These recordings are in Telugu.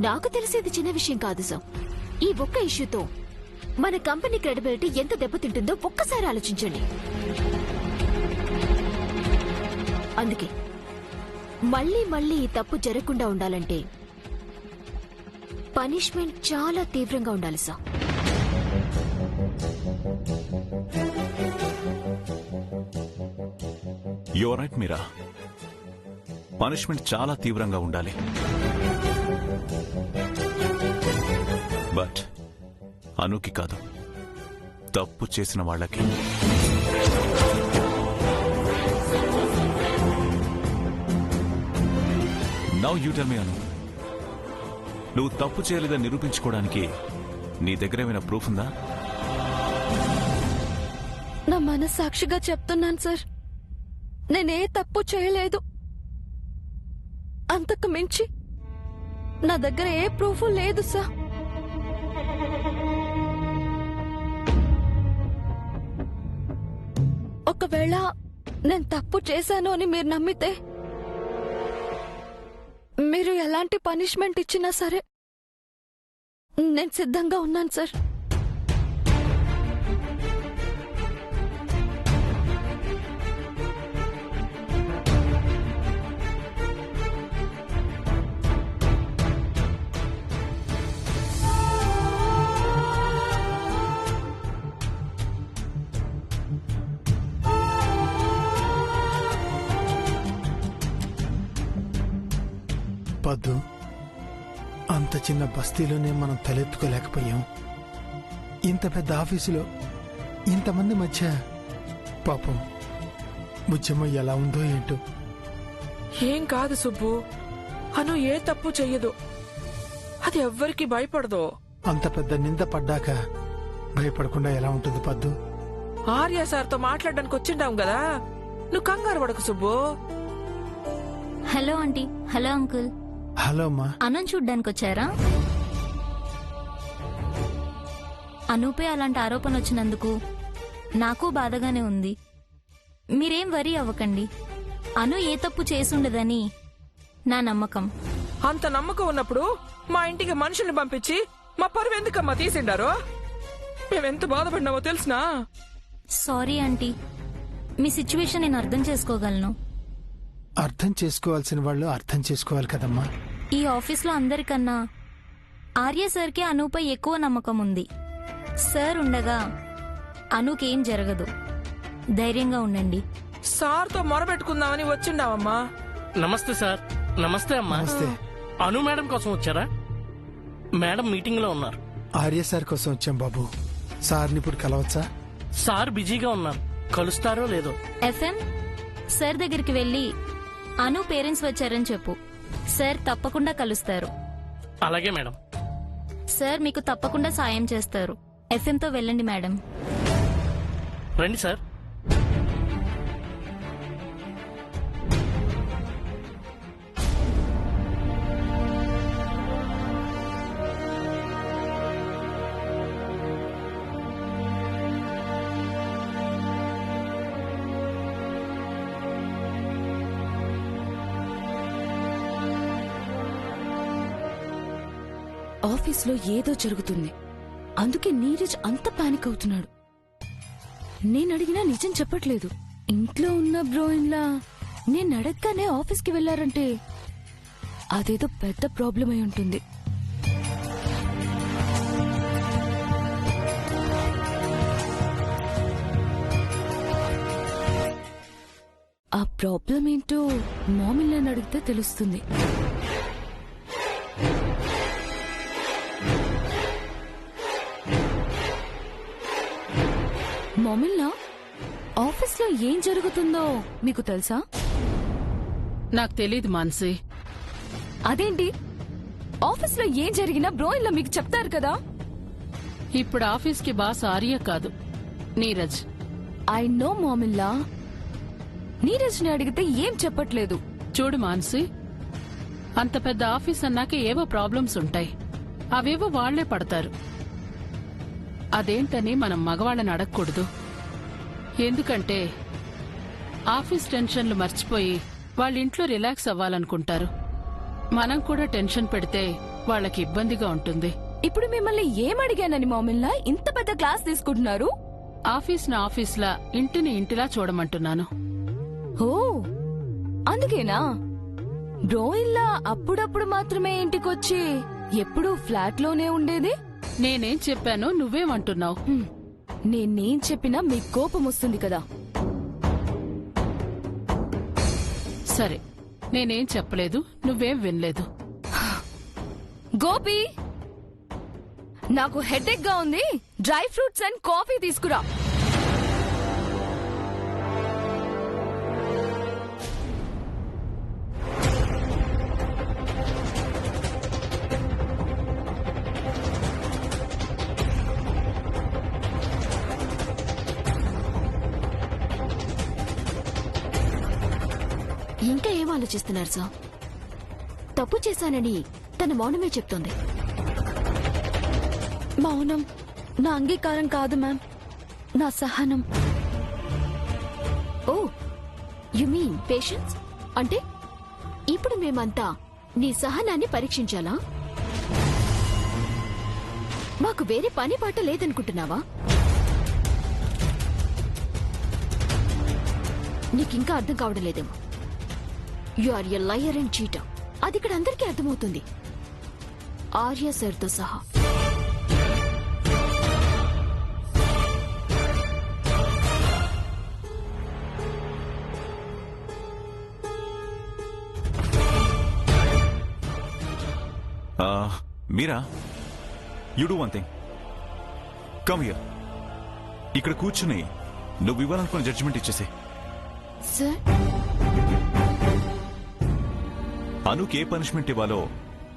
నాకు తెలిసేది చిన్న విషయం కాదు సార్. ఈ ఒక్క ఇష్యూతో మన కంపెనీ క్రెడిబిలిటీ ఎంత దెబ్బతింటుందో ఒక్కసారి ఆలోచించండి. అందుకే మళ్ళీ మళ్ళీ ఈ తప్పు జరగకుండా ఉండాలంటే పనిష్మెంట్ చాలా తీవ్రంగా ఉండాలి sir. You are right Meera. Punishment చాలా తీవ్రంగా ఉండాలి. బట్ అనుకి కాదు, తప్పు చేసిన వాళ్ళకి. Now you tell me Anu, నువ్వు తప్పు చేయలేదని నిరూపించుకోవడానికి నీ దగ్గర ఏమైనా ప్రూఫ్ ఉందా? నా మనస్సాక్షిగా చెప్తున్నాను సార్, నేనే తప్పు చేయలేదు. అంతకు మించి నా దగ్గర ఏ ప్రూఫ్ లేదు సార్. ఒకవేళ నేను తప్పు చేశాను అని మీరు నమ్మితే మీరు ఎలాంటి పనిష్మెంట్ ఇచ్చినా సరే నేను సిద్ధంగా ఉన్నాను సార్. పద్దు, అంత చిన్న బస్తీలోనే మనం తలెత్తుకోలేకపోయాం. ఇంత పెద్ద ఆఫీసులో ఇంతమంది మధ్య పాపం బుజ్జమ్మ ఎలా ఉందో ఏంటో. ఏం కాదు సుబ్బు, అను ఏ తప్పు చెయ్యదు. అది ఎవ్వరికి భయపడదు. అంత పెద్ద నింద పడ్డాక భయపడకుండా ఎలా ఉంటుంది పద్దు? ఆర్య సార్తో మాట్లాడడానికి వచ్చిండాం కదా, నువ్వు కంగారు పడకు Subbu. Hello aunty. Hello uncle. Hello అమ్మా. అను చూడ్డానికి వచ్చారా? అనూపే అలాంటి ఆరోపణ వచ్చినందుకు నాకు బాధగానే ఉంది. మీరేం వరీ అవ్వకండి. అను ఏ తప్పు చేసుండదని నా నమ్మకం. అంత నమ్మకం ఉన్నప్పుడు మా ఇంటికి మనుషుల్ని పంపించి మా పరువు ఎందుకమ్మా తీసిండారో? మేమెంత బాధపడినామో తెలుసునా? సారీ ఆంటీ, మీ సిచ్యువేషన్ నేను అర్థం చేసుకోగలను. అర్థం చేసుకోవాల్సిన వాళ్ళు అర్థం చేసుకోవాలి కదమ్మా. ఈ ఆఫీస్లో అందరికన్నా ఆర్య సార్కి అనూపై ఎక్కువ నమ్మకం ఉంది. సార్ ఉండగా అనూకేం జరగదు. ధైర్యంగా ఉండండి. సార్తో మొరబెట్టుకుందామని వచ్చిండావమ్మా. నమస్తే సార్. నమస్తే అమ్మా. నమస్తే. అను మేడం కోసం వచ్చారా? మేడం మీటింగ్ లో ఉన్నారు. ఆర్య సార్ కోసం వచ్చాం బాబు. సార్ని ఇప్పుడు కలవచ్చా? సార్ బిజీగా ఉన్నారు, కలుస్తారో లేదో. ఎఫ్ఎం సార్ దగ్గరికి వెళ్ళి అను పేరెంట్స్ వచ్చారని చెప్పు. సార్ తప్పకుండా కలుస్తారు. అలాగే మేడం. సార్ మీకు తప్పకుండా సాయం చేస్తారు. ఎఫ్ఎంతో వెళ్ళండి మేడం. రండి సార్. ఆఫీస్లో ఏదో జరుగుతుంది, అందుకే నీరజ్ అంత పానిక్ అవుతున్నాడు. నేనడిగినా నిజం చెప్పట్లేదు. ఇంట్లో ఉన్న బ్రోయిన్లా నేను అడగగానే ఆఫీస్కి వెళ్లారంటే అదేదో పెద్ద ప్రాబ్లం అయి ఉంటుంది. ఆ ప్రాబ్లం ఏంటో మామిల్ని అడిగితే తెలుస్తుంది. మామిల్లా, ఆఫీస్లో ఏం జరుగుతుందో మీకు తెలుసా? నాకు తెలీదు మాన్సీ. అదేంటి, ఆఫీస్లో ఏం జరిగినా బ్రోయిన్లో మీకు చెప్తారు కదా? ఇప్పుడు ఆఫీస్కి బాస్ ఆర్య కాదు, నీరజ్. ఐ నో మామిల్లా, నీరజ్ని అడిగితే ఏం చెప్పట్లేదు. చూడు మాన్సీ, అంత పెద్ద ఆఫీస్ అన్నాక ఏవో ప్రాబ్లమ్స్ ఉంటాయి. అవేవో వాళ్లే పడతారు. అదేంటని మనం మగవాళ్ళని అడగకూడదు. ఎందుకంటే ఆఫీస్ టెన్షన్లు మర్చిపోయి వాళ్ళ ఇంట్లో రిలాక్స్ అవ్వాలనుకుంటారు. మనం కూడా టెన్షన్ పెడితే వాళ్ళకి ఇబ్బందిగా ఉంటుంది. ఇప్పుడు మిమ్మల్ని ఏమడిగానని మామిల్లా ఇంత పెద్ద క్లాస్ తీసుకుంటున్నారు? ఆఫీస్ను ఆఫీస్లా, ఇంటిని ఇంటిలా చూడమంటున్నాను. ఓ అందుకేనా బ్రోయిల్లా అప్పుడప్పుడు మాత్రమే ఇంటికొచ్చి ఎప్పుడూ ఫ్లాట్ లోనే ఉండేది? నేనేం చెప్పానో నువ్వేమంటున్నావు? నేనేం చెప్పినా మీకు కోపం వస్తుంది కదా. సరే, నేనేం చెప్పలేదు, నువ్వేం వినలేదు. గోపి, నాకు హెడేక్ గా ఉంది. డ్రై ఫ్రూట్స్ అండ్ కాఫీ తీసుకురా. ఇంకా ఏం ఆలోచిస్తున్నారు సార్? తప్పు చేశానని తన మౌనమే చెప్తోంది. మౌనం నా అంగీకారం కాదు మ్యామ్, నా సహనం. ఓ యు మీన్ పేషెన్స్? అంటే ఇప్పుడు మేమంతా నీ సహనాన్ని పరీక్షించాలా? మాకు వేరే పని పాట లేదనుకుంటున్నావా? నీకింకా అర్థం కావడం లేదేమో. You are a liar and cheater. అది ఇక్కడ అందరికీ అర్థమవుతుంది, ఆర్య సార్తో సహా. Meera, you do one thing. Come here. ఇక్కడ కూర్చుని నువ్వు ఇవ్వాలనుకున్న జడ్జిమెంట్ ఇచ్చేసి. సార్, అనుకి ఏ పనిష్మెంట్ ఇవ్వాలో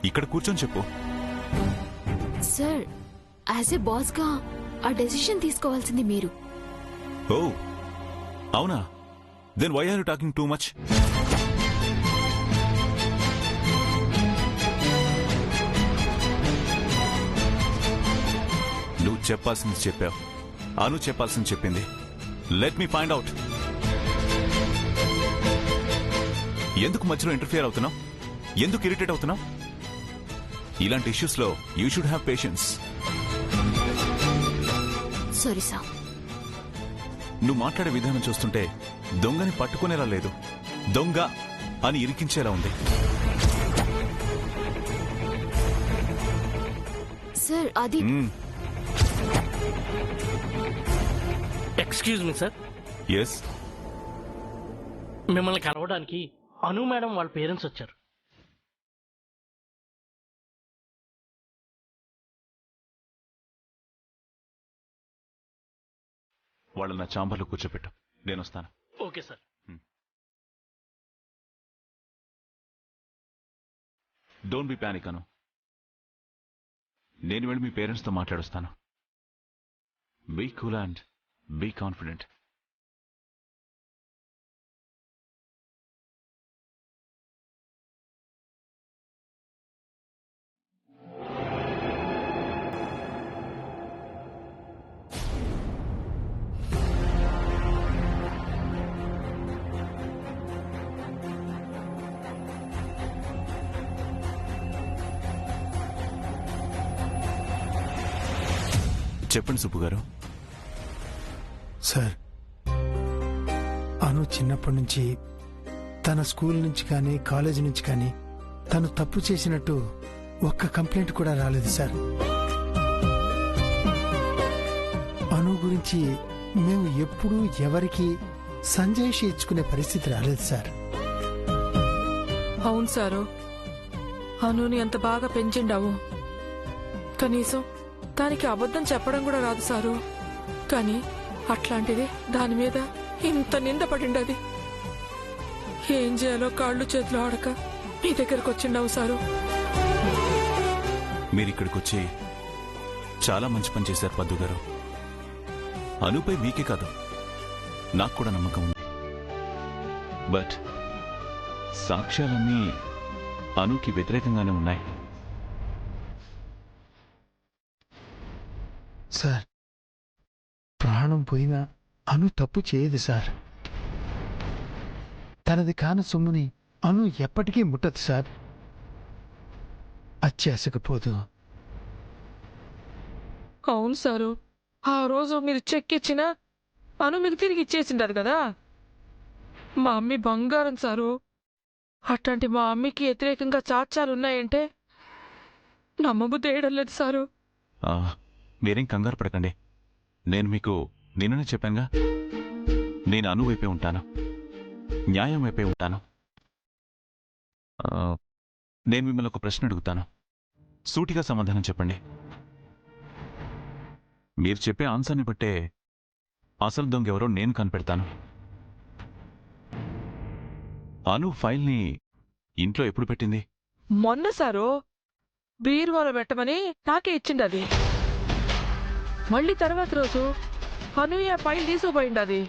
ఇక్కడ కూర్చొని చెప్పు. సార్, యాజ్ ఎ బాస్ గా ఆ డెసిషన్ తీసుకోవాల్సింది మీరు. ఓ అవునా? Then why are you talking too much? నువ్వు చెప్పాల్సింది చెప్పావు, అను చెప్పాల్సింది చెప్పింది. Let me find out. ఎందుకు మధ్యలో ఇంటర్ఫియర్ అవుతున్నావు? ఎందుకు ఇరిటేట్ అవుతున్నావు? ఇలాంటి ఇష్యూస్ లో you should have patience. Sorry sir. నువ్వు మాట్లాడే విధానం చూస్తుంటే దొంగని పట్టుకునేలా లేదు, దొంగ అని ఇరికించేలా ఉంది. సార్, అది ఎక్స్క్యూజ్ మీ సార్, ఎస్. మిమ్మల్ని కలవడానికి అను మేడం వాళ్ళ పేరెంట్స్ వచ్చారు. వాళ్ళ నా చాంబర్లో కూర్చోపెట్టు, నేను వస్తాను. Okay sir. Don't be panic Anu. నేను వెళ్ళి మీ పేరెంట్స్తో మాట్లాడొస్తాను. Be cool and be confident. చెప్పండి సుబ్బు గారు. సార్, అను చిన్నప్పటి నుంచి తన స్కూల్ నుంచి కానీ కాలేజీ నుంచి కానీ తను తప్పు చేసినట్టు ఒక్క కంప్లైంట్ కూడా రాలేదు సార్. అను గురించి మేము ఎప్పుడూ ఎవరికి సంజాయిషి ఇచ్చుకునే పరిస్థితి రాలేదు సార్. అవును సారు, అనుని అంత బాగా పెంచిండావు. కనీసం దానికి అబద్ధం చెప్పడం కూడా రాదు సారు. కానీ అట్లాంటిది దాని మీద ఇంత నింద పడిండది. ఏం చేయాలో కాళ్ళు చేతులు ఆడక మీ దగ్గరకు వచ్చిండావు సారు. మీరిక్కడికి వచ్చి చాలా మంచి పని చేశారు పద్దు గారు. అనుపై మీకే కాదు, నాకు కూడా నమ్మకం ఉంది. బట్ సాక్ష్యాలన్నీ అనుకి వ్యతిరేకంగానే ఉన్నాయి. సార్, ప్రాణం పోయినా అను తప్పు చేయదు సార్. తనది కాని సొమ్ముని అను ఎప్పటికీ ముట్టదు సార్. ఇచ్చేసకపోదు. అవును సారు, ఆ రోజు మీరు చెక్ ఇచ్చినా అను మీకు తిరిగి ఇచ్చేసిండదు కదా. మా అమ్మి బంగారం సారు. అట్లాంటి మా అమ్మికి వ్యతిరేకంగా చాచాలున్నాయంటే నమ్మబుద్ధి వేయడం లేదు సారు. మీరేం కంగారు పడకండి. నేను మీకు నిన్ననే చెప్పానుగా, నేను అను వైపే ఉంటాను, న్యాయం వైపే ఉంటాను. నేను మిమ్మల్ని ఒక ప్రశ్న అడుగుతాను, సూటిగా సమాధానం చెప్పండి. మీరు చెప్పే ఆన్సర్ని బట్టే అసలు దొంగ ఎవరో నేను కనిపెడతాను. అను ఫైల్ని ఇంట్లో ఎప్పుడు పెట్టింది? మొన్న సారు బీరువాలో పెట్టమని నాకే ఇచ్చింది అది. మళ్ళీ తర్వాత రోజు అనూయ ఫైల్ తీసుకుపోయింది. అది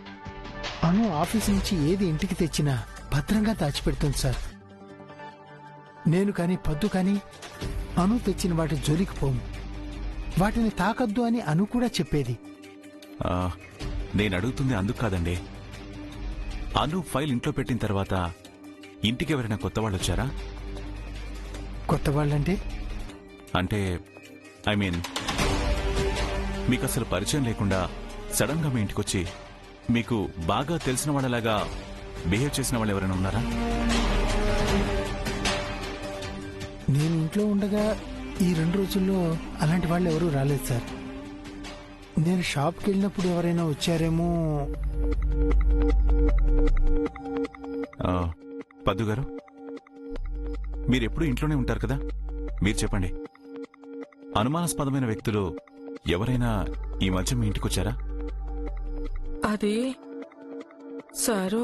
అను ఆఫీస్ నుంచి ఏది ఇంటికి తెచ్చినా భద్రంగా దాచిపెడుతుంది సార్. నేను కానీ పద్దు కానీ అను తెచ్చిన వాటి జోలికి పోము. వాటిని తాకద్దు అని అను కూడా చెప్పేది. నేను అడుగుతుంది అందుకు కాదండి. అను ఫైల్ ఇంట్లో పెట్టిన తర్వాత ఇంటికి ఎవరైనా కొత్త వాళ్ళు వచ్చారా? కొత్త వాళ్ళంటే? అంటే ఐ మీన్ మీకు అసలు పరిచయం లేకుండా సడన్ గా మీ ఇంటికొచ్చి మీకు బాగా తెలిసిన వాళ్ళలాగా బిహేవ్ చేసిన వాళ్ళు ఎవరైనా ఉన్నారా? నేను ఇంట్లో ఉండగా ఈ 2 రోజుల్లో అలాంటి వాళ్ళు ఎవరూ రాలేదు సార్. నేను షాప్కి వెళ్ళినప్పుడు ఎవరైనా వచ్చారేమో. పద్దు గారు, మీరెప్పుడు ఇంట్లోనే ఉంటారు కదా, మీరు చెప్పండి, అనుమానాస్పదమైన వ్యక్తులు ఎవరైనా ఈ మధ్య మీ ఇంటికొచ్చారా? అది సారు,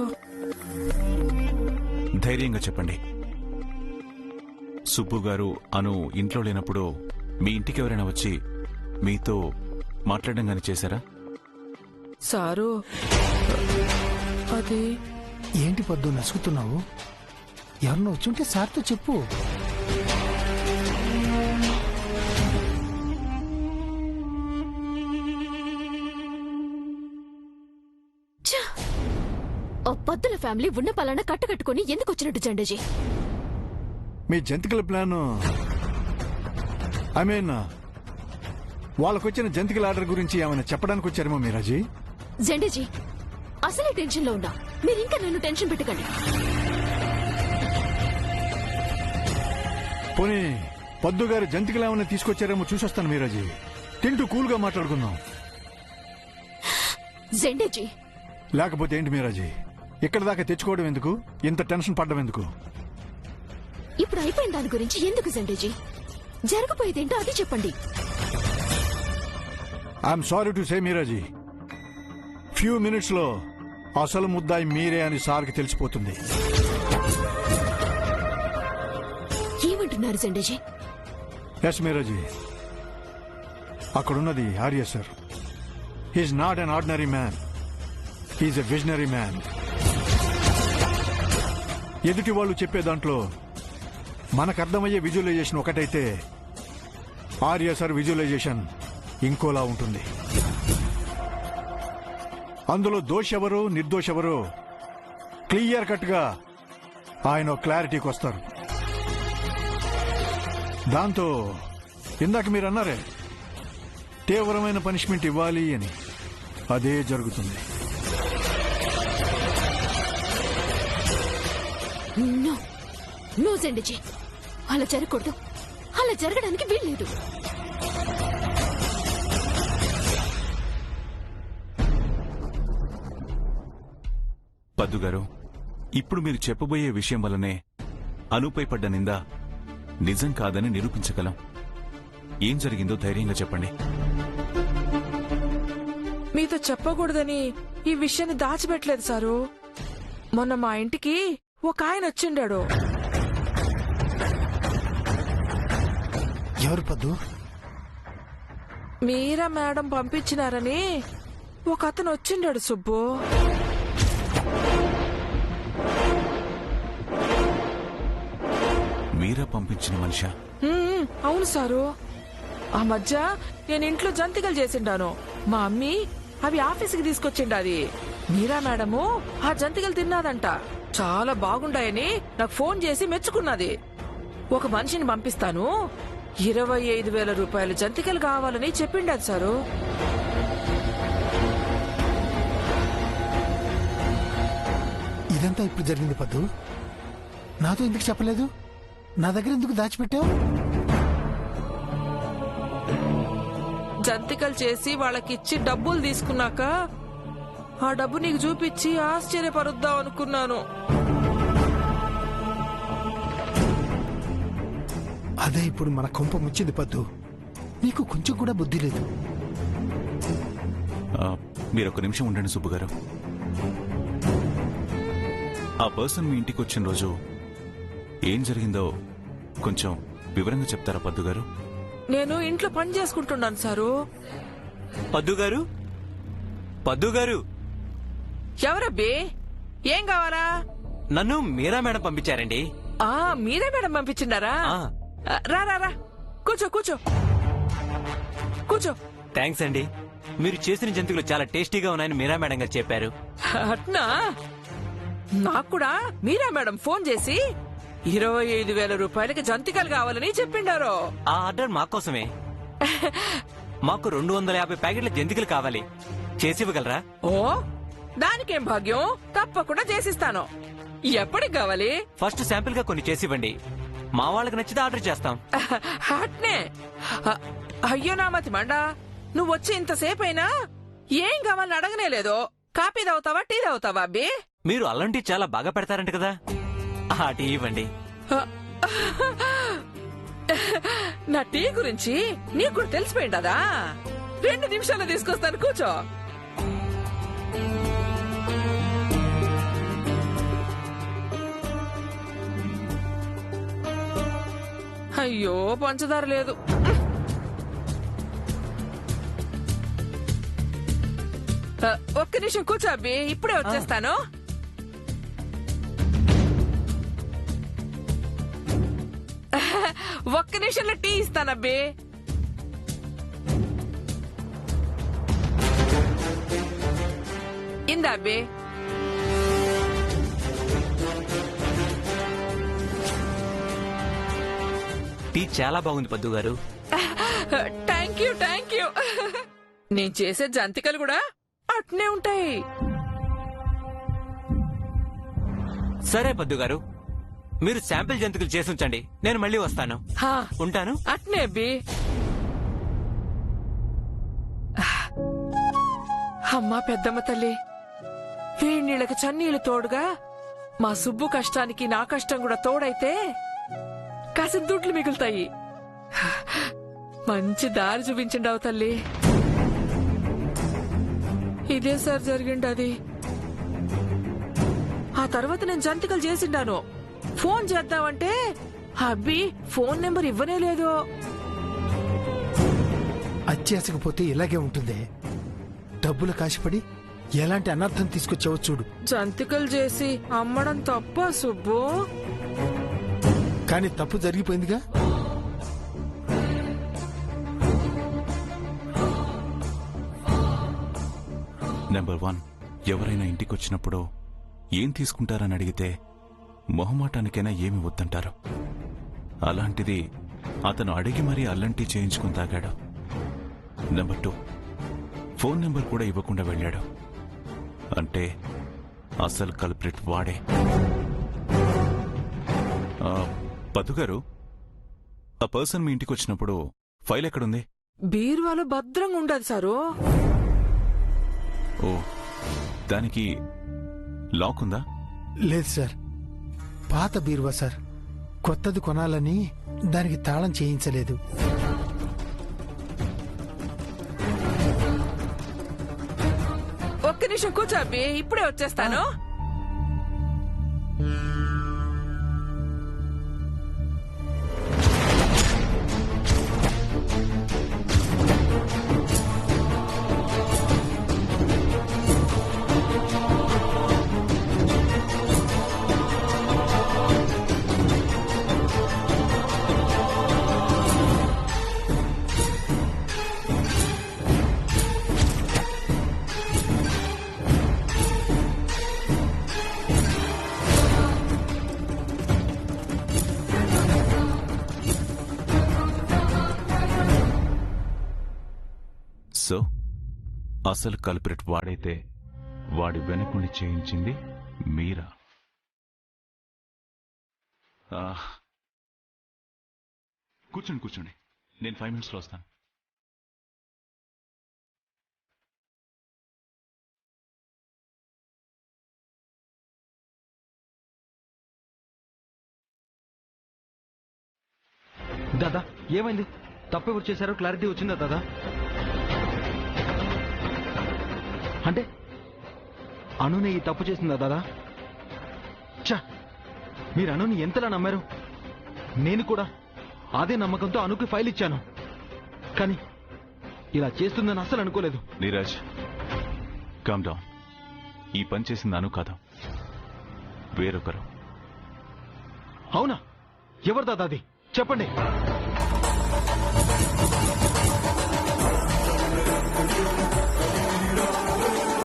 ధైర్యంగా చెప్పండి. సుబ్బు గారు అను ఇంట్లో లేనప్పుడు మీ ఇంటికి ఎవరైనా వచ్చి మీతో మాట్లాడడం గాని చేశారా? సారు అది ఏంటి పద్దు నసుకుతున్నావు? ఎవరినో వచ్చుంటే సార్తో చెప్పు. పద్దుల ఫ్యామిలీ ఉన్న పలానా కట్టకట్టుకుని ఎందుకు వచ్చినట్టు జెండాజీ? మీ జంతికల ప్లాను, ఐ మీన్ వాళ్ళకొచ్చిన జంతికల ఆర్డర్ గురించి ఏమైనా చెప్పడానికి వచ్చారేమో మీరాజీ. జెండాజీ, అసలే టెన్షన్ లో ఉన్నా, మీరు ఇంకా నన్ను టెన్షన్ పెట్టకండి. పోనీ పద్దు గారు జంతికలు ఏమైనా తీసుకొచ్చారేమో చూసొస్తాను మీరాజీ. తింటూ కూల్గా మాట్లాడుకుందాం. జెండాజీ, లేకపోతే ఏంటి మీరాజీ, ఇక్కడ దాకా తెచ్చుకోవడం ఎందుకు, ఇంత టెన్షన్ పడ్డం ఎందుకు? ఇప్పుడు అయిపోయిన దాని గురించి ఎందుకు జెండాజీ? జరగపోయేదేంటో అది చెప్పండి. I'm sorry to say Meeraji, few minutes లో అసలు ముద్దాయి మీరే అని సార్కి తెలిసిపోతుంది. ఏమంటున్నారు జెండాజీ? ఎస్ మీరాజీ, అక్కడున్నది Arya sir. He's not an ordinary man, he's a visionary man. ఎదుటి వాళ్ళు చెప్పే దాంట్లో మనకు అర్థమయ్యే విజువలైజేషన్ ఒకటైతే ఆర్య సార్ విజువలైజేషన్ ఇంకోలా ఉంటుంది. అందులో దోషెవరు నిర్దోషెవరు క్లియర్ కట్ గా ఆయన క్లారిటీకి వస్తారు. దాంతో ఇందాక మీరు అన్నారే తీవ్రమైన పనిష్మెంట్ ఇవ్వాలి అని, అదే జరుగుతుంది. నో జెండాజీ, అలా జరగకూడదు, అలా జరగడానికి వీల్లేదు. పద్దు గారు, ఇప్పుడు మీరు చెప్పబోయే విషయం వల్లనే అనుపై పడ్డ నింద నిజం కాదని నిరూపించగలం. ఏం జరిగిందో ధైర్యంగా చెప్పండి. మీతో చెప్పకూడదని ఈ విషయాన్ని దాచిపెట్టలేదు సారు. మొన్న మా ఇంటికి ఒక ఆయన వచ్చిండాడు. ఎవరు పద్దు? మీరా మేడం పంపించినారని ఒక అతను వచ్చిండాడు సుబ్బు. మీరా పంపించిన మనిషా? అవును సారు. ఆ మధ్య నేను ఇంట్లో జంతికలు చేసిండాను. మా అమ్మి అవి ఆఫీసుకి తీసుకొచ్చిండాది. మీరా మేడము ఆ జంతికలు తిన్నాదంట. చాలా బాగుండాయని నాకు ఫోన్ చేసి మెచ్చుకున్నది. ఒక మనిషిని పంపిస్తాను, 25,000 రూపాయలు జంతికలు కావాలని చెప్పిండారు సారు. ఇదంతా ఇప్పుడు జరిగింది పద్దు. నాతో ఎందుకు చెప్పలేదు? నా దగ్గర ఎందుకు దాచిపెట్టావు? జంతికలు చేసి వాళ్ళకిచ్చి డబ్బులు తీసుకున్నాక ఆ డబ్బు నీకు చూపించి ఆశ్చర్యపరుద్దాం అనుకున్నాను. అదే ఇప్పుడు మన కొంప ముచ్చింది పద్దు. నీకు కొంచెం కూడా బుద్ధి లేదు. మీరు ఒక నిమిషం ఉండండి సుబ్బు గారు. ఆ పర్సన్ మీ ఇంటికి వచ్చిన రోజు ఏం జరిగిందో కొంచెం వివరంగా చెప్తారా పద్దు గారు? నేను ఇంట్లో పని చేసుకుంటున్నాను సారు. పద్దు గారు, పద్దు గారు, ఎవరబ్బే? ఏం కావాలా? నన్ను మీరా మేడం పంపించారండి. మీరే మేడం పంపించిండారా? రా రా రా, కూర్చో కూర్చో కూర్చో. థ్యాంక్స్ అండి. మీరు చేసిన జంతువులు చాలా టేస్టీగా ఉన్నాయని మీరా మేడం గారు చెప్పారు. అట్నా? నాకు కూడా మీరా మేడం ఫోన్ చేసి 25,000 రూపాయలకి జంతికలు కావాలని చెప్పిండారు. ఆ ఆర్డర్ మాకోసమే. మాకు 250 ప్యాకెట్ల జంతికలు కావాలి. చేసివ్వగలరా? ఓ, దానికేం భాగ్యం, తప్పకుండా చేసిస్తాను. ఎప్పటికి కావాలి? ఫస్ట్ శాంపిల్ గా కొన్ని చేసివ్వండి. మా వాళ్ళకి నచ్చితే ఆర్డర్ చేస్తాం. అట్నే. అయ్యో నా మతి మండా, నువ్వు వచ్చి ఇంతసేపు అయినా ఏం కావాలని అడగనే లేదు. కాఫీ తాగుతావా, టీ తాగుతావా అబ్బి? మీరు అల్లం టీ చాలా బాగా పెడతారంట కదా, ఆ టీ ఇవ్వండి. నా టీ గురించి నీకు కూడా తెలిసిపోయిందా? 2 నిమిషాల్లో తీసుకొస్తాను, కూర్చో. అయ్యో పంచదార లేదు. ఒక్క నిమిషం కూర్చో అబ్బి, ఇప్పుడే వచ్చేస్తాను. ఒక్క నిమిషంలో టీ ఇస్తానబ్బి. ఇందా అబ్బి. టీ చాలా బాగుంది పద్దు గారు. Thank you, thank you. నేను చేసే జంతికలు కూడా అట్నే ఉంటాయి. సరే పద్దు గారు, మీరు శాంపిల్ జంతికలు చేసి ఉంచండి, నేను మళ్ళీ వస్తాను. ఉంటాను. అట్నే అబ్బి. అమ్మా పెద్దమ్మ తల్లి, వేడి నీళ్ళకి చన్నీళ్లు తోడుగా మా సుబ్బు కష్టానికి నా కష్టం కూడా తోడైతే కాసిన దుడ్లు మిగులుతాయి. మంచి దారి చూపించండావు తల్లి. ఇదే సార్ జరిగిండది. ఆ తర్వాత నేను జంతికలు చేసిండాను. ఫోన్ చేద్దామంటే అబ్బి ఫోన్ నెంబర్ ఇవ్వనే లేదు. అత్యాసకపోతే ఇలాగే ఉంటుంది. డబ్బులు కాశపడి ఎలాంటి అనర్థం తీసుకొచ్చావో చూడు. జంతికలు చేసి అమ్మడం తప్ప సుబ్బు? కానీ తప్పు జరిగిపోయిందిగా. నెంబర్ 1, ఎవరైనా ఇంటికి వచ్చినప్పుడు ఏం తీసుకుంటారని అడిగితే మొహమాటానికైనా ఏమి వద్దంటారు. అలాంటిది అతను అడిగి మరీ అల్లంటి చేయించుకుని తాగాడు. నెంబర్ 2, ఫోన్ నెంబర్ కూడా ఇవ్వకుండా వెళ్ళాడు. అంటే అసలు కల్ప్రిట్ వాడే. పద్దుగారు, ఆ పర్సన్ మీ ఇంటికి వచ్చినప్పుడు ఫైల్ ఎక్కడుంది? బీరువాలో భద్రంగా ఉండదు సారు. ఓ, దానికి లాక్ ఉందా? లేదు సార్, పాత బీరువా సార్. కొత్తది కొనాలని దానికి తాళం చేయించలేదు. ఒక్క నిమిషం కూర్చో అబ్బి, ఇప్పుడే వచ్చేస్తాను. సో అసలు కల్ప్రిట్ వాడైతే వాడి వెనకుండి చేయించింది మీరా? కూర్చోండి కూర్చోండి, నేను 5 minutesలో వస్తాను. దాదా ఏమైంది? తప్పు ఎవరు చేశారో క్లారిటీ వచ్చిందా దాదా? అంటే అనునే ఈ తప్పు చేసిందా దాదా? చా, మీరు అనుని ఎంతలా నమ్మారు? నేను కూడా అదే నమ్మకంతో అనుకి ఫైల్ ఇచ్చాను, కానీ ఇలా చేస్తుందని అస్సలు అనుకోలేదు. Neeraj, calm down. ఈ పని చేసింది అను కాదు, వేరొకరు. అవునా? ఎవరు దాదా అది? చెప్పండి.